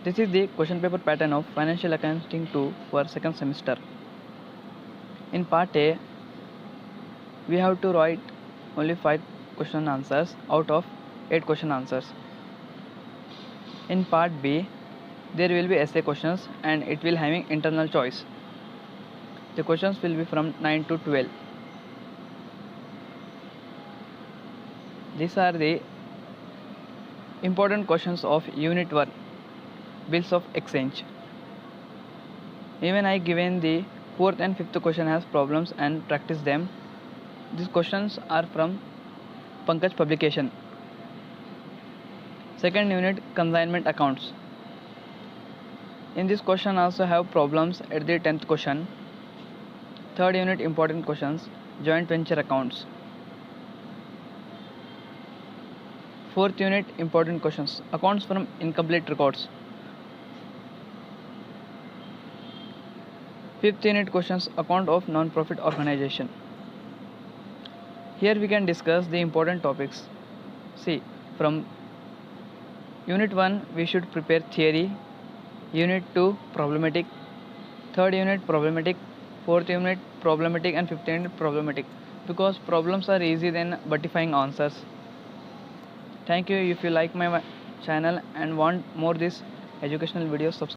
This is the question paper pattern of Financial Accounting 2 for second semester. In part A, we have to write only 5 question answers out of 8 question answers. In part B, there will be essay questions and it will having internal choice. The questions will be from 9 to 12. These are the important questions of Unit 1, Bills of Exchange. Even I given the 4th and 5th question as problems and practice them. These questions are from Pankaj publication. Second unit, Consignment accounts. In this question also have problems at the 10th question. Third unit, important questions, joint venture accounts. Fourth unit, important questions, accounts from incomplete records. Fifth unit questions, account of non-profit organization. Here we can discuss the important topics. See, from Unit 1 we should prepare theory, Unit 2 problematic, third unit problematic, fourth unit problematic and fifth unit problematic, because problems are easy than verifying answers. Thank you. If you like my channel and want more this educational videos, subscribe.